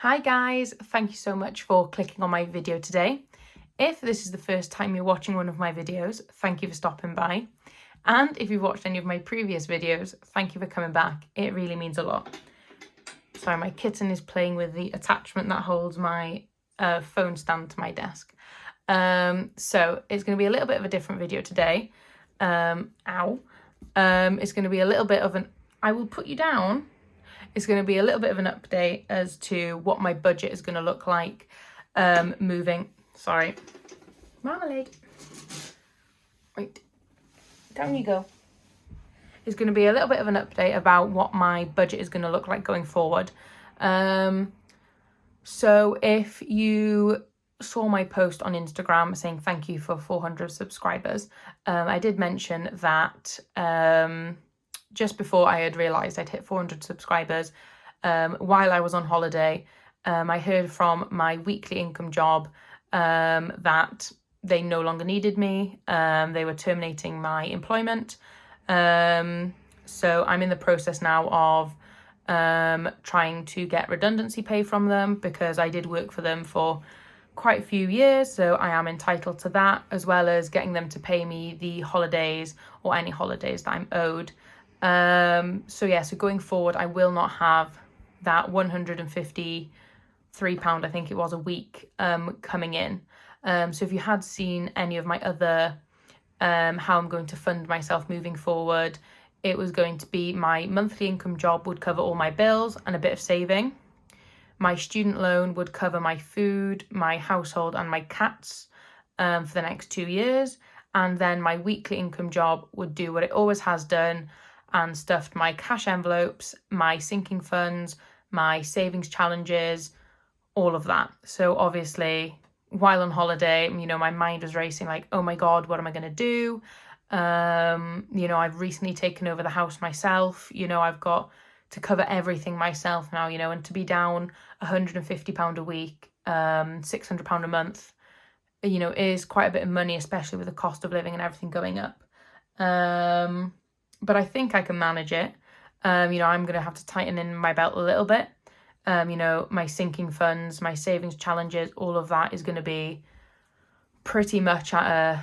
Hi guys, thank you so much for clicking on my video today. If this is the first time you're watching one of my videos, thank you for stopping by. And if you've watched any of my previous videos, thank you for coming back. It really means a lot. Sorry, my kitten is playing with the attachment that holds my phone stand to my desk. So it's going to be a little bit of a different video today. It's going to be a little bit of an... I will put you down. It's going to be a little bit of an update as to what my budget is going to look like moving... Sorry. Marmalade. Wait. Down you go. It's going to be a little bit of an update about what my budget is going to look like going forward. So if you saw my post on Instagram saying thank you for 400 subscribers, I did mention that just before I had realised I'd hit 400 subscribers, while I was on holiday, I heard from my weekly income job that they no longer needed me. They were terminating my employment. So I'm in the process now of trying to get redundancy pay from them because I did work for them for quite a few years, so I am entitled to that, as well as getting them to pay me the holidays or any holidays that I'm owed. So going forward, I will not have that £153, I think it was, a week coming in. So if you had seen any of my other how I'm going to fund myself moving forward, it was going to be my monthly income job would cover all my bills and a bit of saving. My student loan would cover my food, my household and my cats for the next 2 years. And then my weekly income job would do what it always has done and stuffed my cash envelopes, my sinking funds, my savings challenges, all of that. So obviously, while on holiday, my mind was racing like, oh my God, what am I going to do? I've recently taken over the house myself. I've got to cover everything myself now, and to be down £150 a week, £600 a month, is quite a bit of money, especially with the cost of living and everything going up. But I think I can manage it. I'm going to have to tighten in my belt a little bit. My sinking funds, my savings challenges, all of that is going to be pretty much at a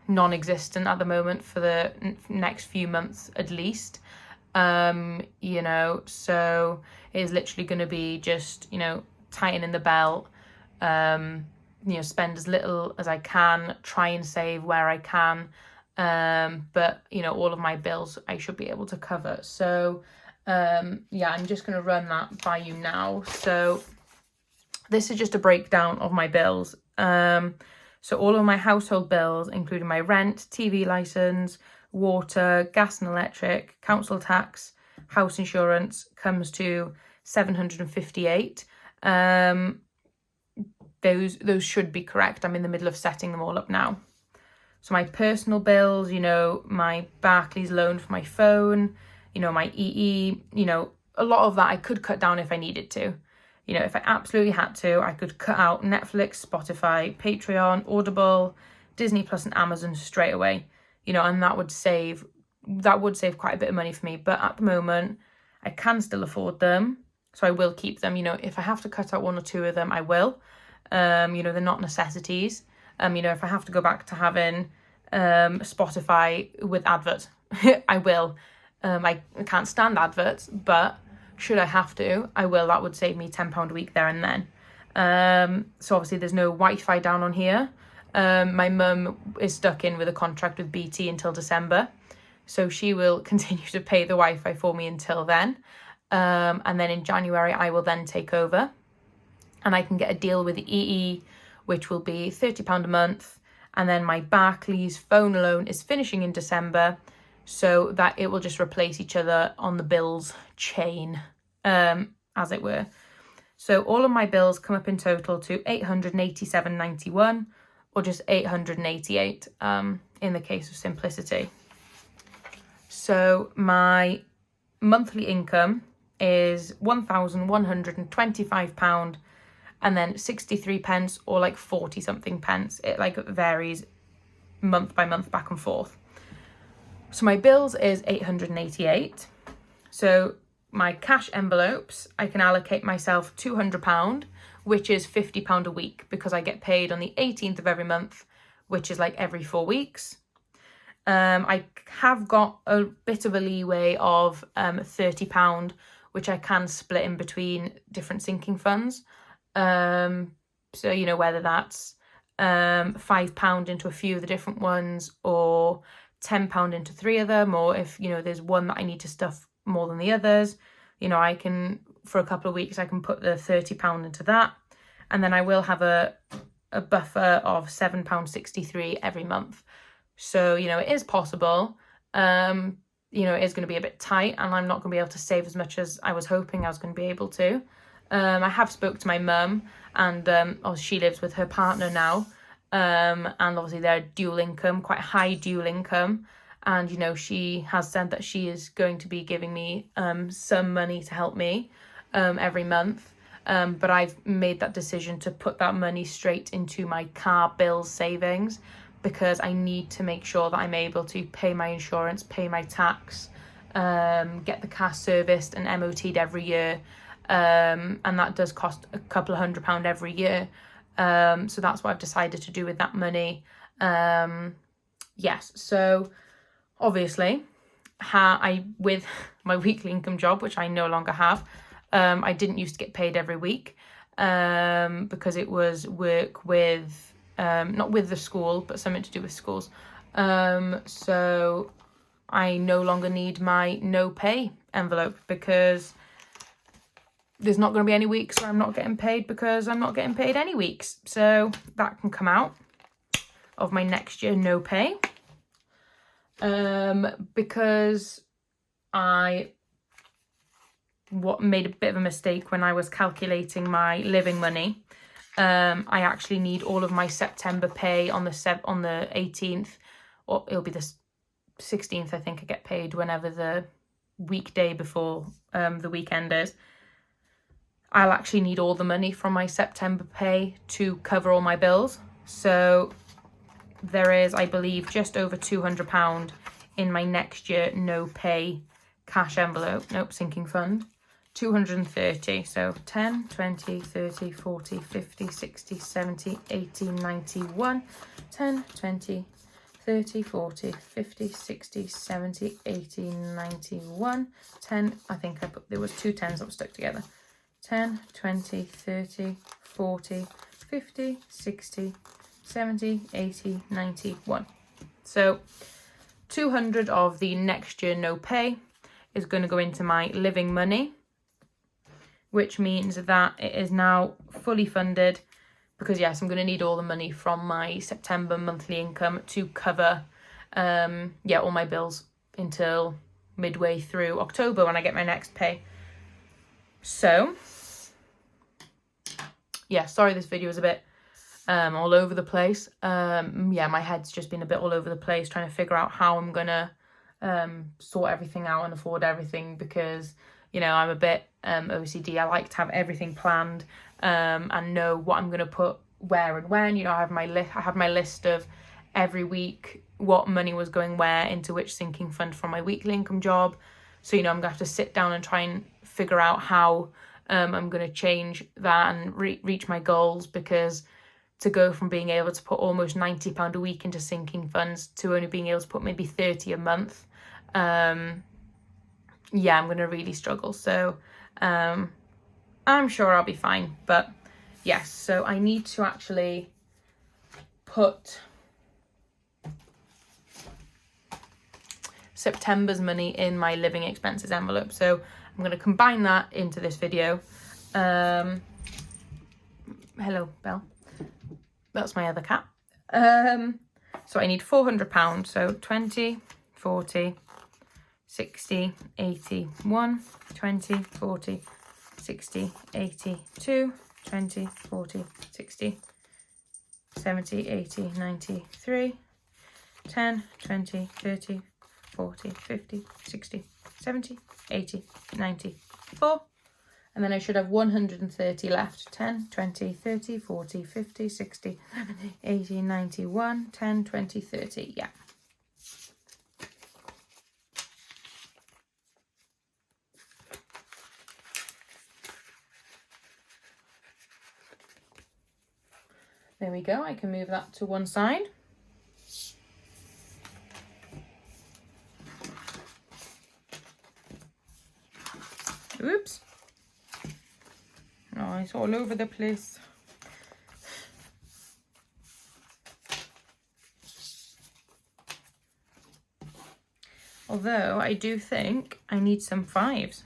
non-existent at the moment for the next few months at least. So it is literally going to be just, tightening the belt, spend as little as I can, try and save where I can. But all of my bills I should be able to cover. So I'm just going to run that by you now. So this is just a breakdown of my bills. So all of my household bills, including my rent, TV license, water, gas and electric, council tax, house insurance, comes to 758. Those should be correct. I'm in the middle of setting them all up now. So my personal bills, my Barclays loan for my phone, my EE, a lot of that I could cut down if I needed to. If I absolutely had to, I could cut out Netflix, Spotify, Patreon, Audible, Disney Plus and Amazon straight away, and that would save quite a bit of money for me. But at the moment, I can still afford them, so I will keep them. If I have to cut out one or two of them, I will. They're not necessities. If I have to go back to having Spotify with adverts, I will. I can't stand adverts, but should I have to, I will. That would save me £10 a week there and then. So obviously there's no Wi-Fi down on here. My mum is stuck in with a contract with BT until December, so she will continue to pay the Wi-Fi for me until then. And then in January I will then take over, and I can get a deal with the EE, which will be £30 a month. And then my Barclays phone loan is finishing in December, so that it will just replace each other on the bills chain, as it were. So all of my bills come up in total to £887.91, or just 888 in the case of simplicity. So my monthly income is £1,125 and then 63 pence, or like 40 something pence. It varies month by month, back and forth. So my bills is 888. So my cash envelopes, I can allocate myself £200, which is £50 a week, because I get paid on the 18th of every month, which is like every 4 weeks. I have got a bit of a leeway of £30, which I can split in between different sinking funds. So, you know, whether that's £5 into a few of the different ones, or £10 into 3 of them, or if, you know, there's one that I need to stuff more than the others, you know, I can, for a couple of weeks, I can put the £30 into that. And then I will have a buffer of £7.63 every month. So, you know, it is possible. You know, it is going to be a bit tight, and I'm not going to be able to save as much as I was hoping I was going to be able to. I have spoke to my mum, and obviously she lives with her partner now. And obviously they're dual income, quite high dual income. And, you know, she has said that she is going to be giving me some money to help me every month. But I've made that decision to put that money straight into my car bills savings, because I need to make sure that I'm able to pay my insurance, pay my tax, get the car serviced and MOT'd every year. And that does cost a couple of £100 every year. So that's what I've decided to do with that money. Yes, so obviously, with my weekly income job, which I no longer have, I didn't used to get paid every week, because it was work with, not with the school, but something to do with schools. So I no longer need my no pay envelope, because there's not going to be any weeks where I'm not getting paid, because I'm not getting paid any weeks. So that can come out of my next year no pay. Because I made a bit of a mistake when I was calculating my living money. I actually need all of my September pay on the 18th, or it'll be the 16th, I think I get paid, whenever the weekday before the weekend is. I'll actually need all the money from my September pay to cover all my bills. So there is, I believe, just over £200 in my next year no pay cash envelope, sinking fund. 230, so 10, 20, 30, 40, 50, 60, 70, 80, 91, 10, 20, 30, 40, 50, 60, 70, 80, 91, 10, I think there was 2 10s that were stuck together. 10, 20, 30, 40, 50, 60, 70, 80, 91. So 200 of the next year no pay is going to go into my living money, which means that it is now fully funded, because yes, I'm going to need all the money from my September monthly income to cover all my bills until midway through October when I get my next pay. So yeah, sorry this video is a bit all over the place. My head's just been a bit all over the place trying to figure out how I'm gonna sort everything out and afford everything, because, you know, I'm a bit OCD. I like to have everything planned and know what I'm gonna put where and when. You know, I have my list of every week what money was going where into which sinking fund from my weekly income job. So, you know, I'm gonna have to sit down and try and figure out how I'm going to change that and reach my goals, because to go from being able to put almost £90 a week into sinking funds to only being able to put maybe 30 a month, I'm going to really struggle. So I'm sure I'll be fine. But yes, so I need to actually put September's money in my living expenses envelope. So I'm going to combine that into this video. Hello, Belle. That's my other cat. So I need £400. So 20, 40, 60, 80, 1, 20, 40, 60, 80, 2, 20, 40, 60, 70, 80, 93, 10, 20, 30, 40, 50, 60, 70, 80, 94. And then I should have 130 left. 10, 20, 30, 40, 50, 60, 70, 80, 91, 10, 20, 30. Yeah. There we go. I can move that to one side. Oops. Oh, it's all over the place. Although I do think I need some 5s,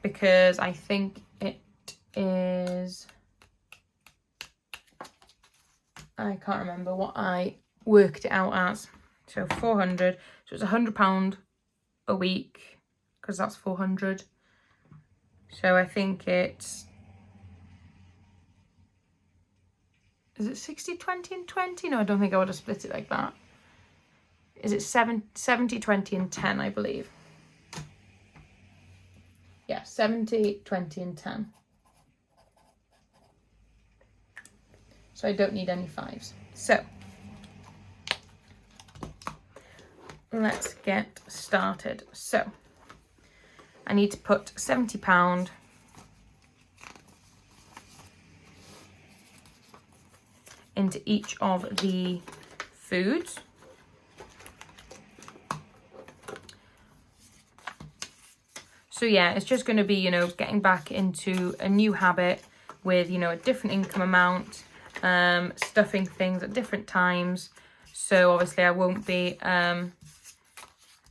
because I think it is, I can't remember what I worked it out as. So 400, so it's £100 a week, because that's 400. So I think it's, is it 60, 20 and 20? No, I don't think I would have split it like that. Is it 70, 20 and 10, I believe. Yeah, 70, 20 and 10. So I don't need any 5s. So let's get started. So I need to put £70 into each of the foods. So yeah, it's just going to be, you know, getting back into a new habit with, you know, a different income amount, stuffing things at different times. So obviously I won't be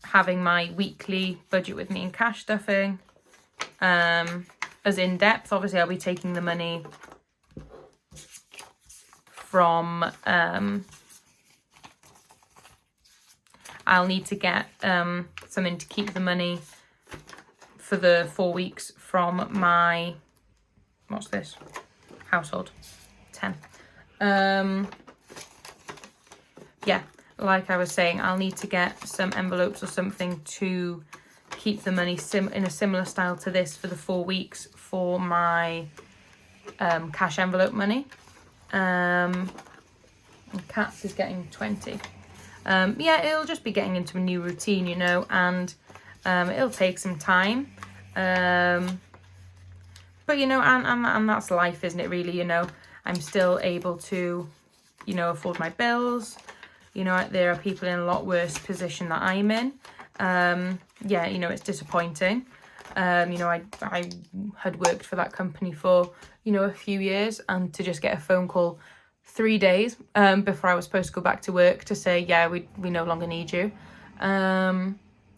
having my weekly budget with me in cash stuffing as in depth. Obviously I'll be taking the money from, I'll need to get something to keep the money for the 4 weeks from my, what's this, household, 10. Yeah, like I was saying, I'll need to get some envelopes or something to keep the money in a similar style to this for the 4 weeks for my cash envelope money. And Cats is getting 20. Yeah, it'll just be getting into a new routine, you know, and it'll take some time. But you know, and that's life, isn't it, really? You know, I'm still able to, you know, afford my bills. You know, there are people in a lot worse position that I'm in. Yeah, you know, it's disappointing. You know, I had worked for that company for, you know, a few years, and to just get a phone call 3 days before I was supposed to go back to work to say, yeah, we no longer need you.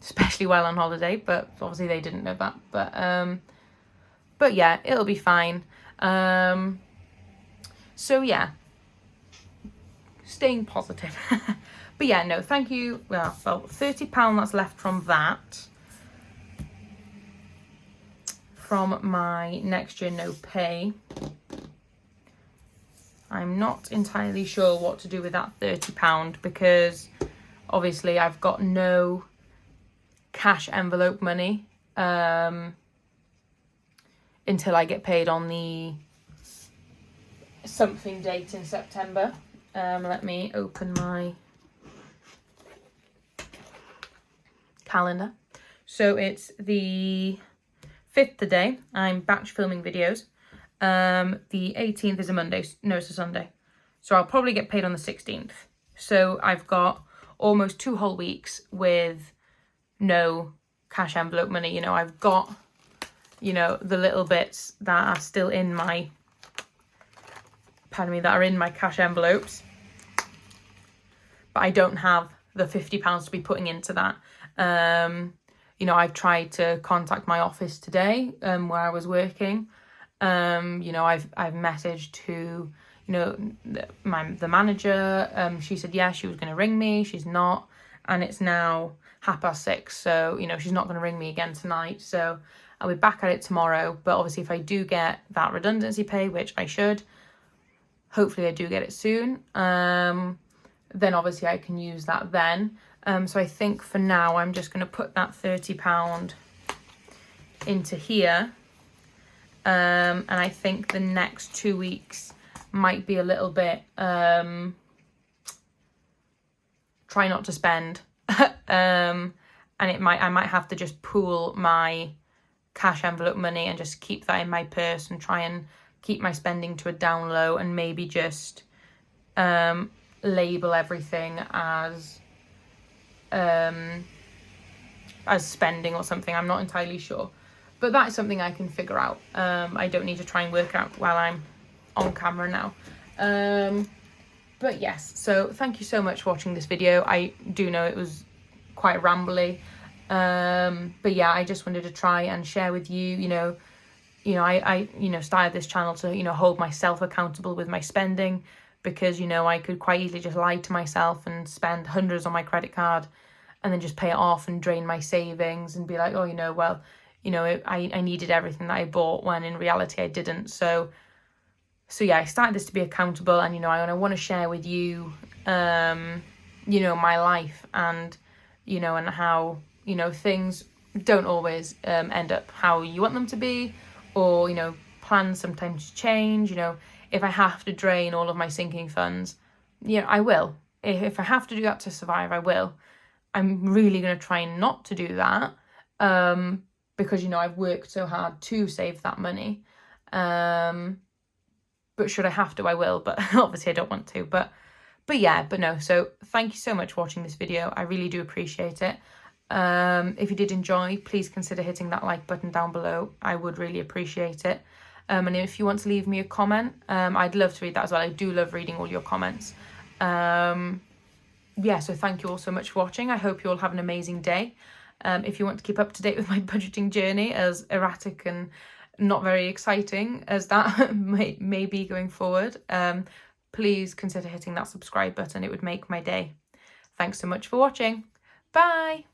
Especially while on holiday, but obviously they didn't know that. But yeah, it'll be fine. So yeah, staying positive. But yeah, no, thank you. Well, £30 that's left from that, from my next year no pay. I'm not entirely sure what to do with that £30 because obviously I've got no cash envelope money until I get paid on the something date in September. Let me open my calendar. So it's the 5th today. I'm batch filming videos. The 18th is a Monday. No, it's a Sunday. So I'll probably get paid on the 16th. So I've got almost 2 whole weeks with no cash envelope money. You know, I've got, you know, the little bits that are still in my, that are in my cash envelopes, but I don't have the £50 to be putting into that. You know, I've tried to contact my office today, where I was working. You know, I've messaged to, you know, the manager. She said, yeah, she was going to ring me. She's not. And it's now 6:30. So, you know, she's not going to ring me again tonight. So I'll be back at it tomorrow. But obviously if I do get that redundancy pay, which I should, hopefully I do get it soon. Then obviously I can use that then. So I think for now, I'm just going to put that £30 into here. And I think the next 2 weeks might be a little bit, try not to spend. And I might have to just pool my cash envelope money and just keep that in my purse and try and keep my spending to a down low, and maybe just label everything as spending or something. I'm not entirely sure, but that is something I can figure out. I don't need to try and work out while I'm on camera now. But yes, so thank you so much for watching this video. I do know it was quite rambly, but yeah, I just wanted to try and share with you, I started this channel to, hold myself accountable with my spending, because, I could quite easily just lie to myself and spend hundreds on my credit card and then just pay it off and drain my savings and be like, oh, I needed everything that I bought, when in reality I didn't. So yeah, I started this to be accountable, and, I want to share with you, my life, and, and how, things don't always end up how you want them to be, or, plans sometimes change. If I have to drain all of my sinking funds, I will. If I have to do that to survive, I will. I'm really going to try not to do that, because, I've worked so hard to save that money. But should I have to, I will. But obviously I don't want to. But no. So thank you so much for watching this video. I really do appreciate it. If you did enjoy, please consider hitting that like button down below. I would really appreciate it. And if you want to leave me a comment, I'd love to read that as well. I do love reading all your comments. So thank you all so much for watching. I hope you all have an amazing day. If you want to keep up to date with my budgeting journey, as erratic and not very exciting as that may be going forward, please consider hitting that subscribe button. It would make my day. Thanks so much for watching. Bye.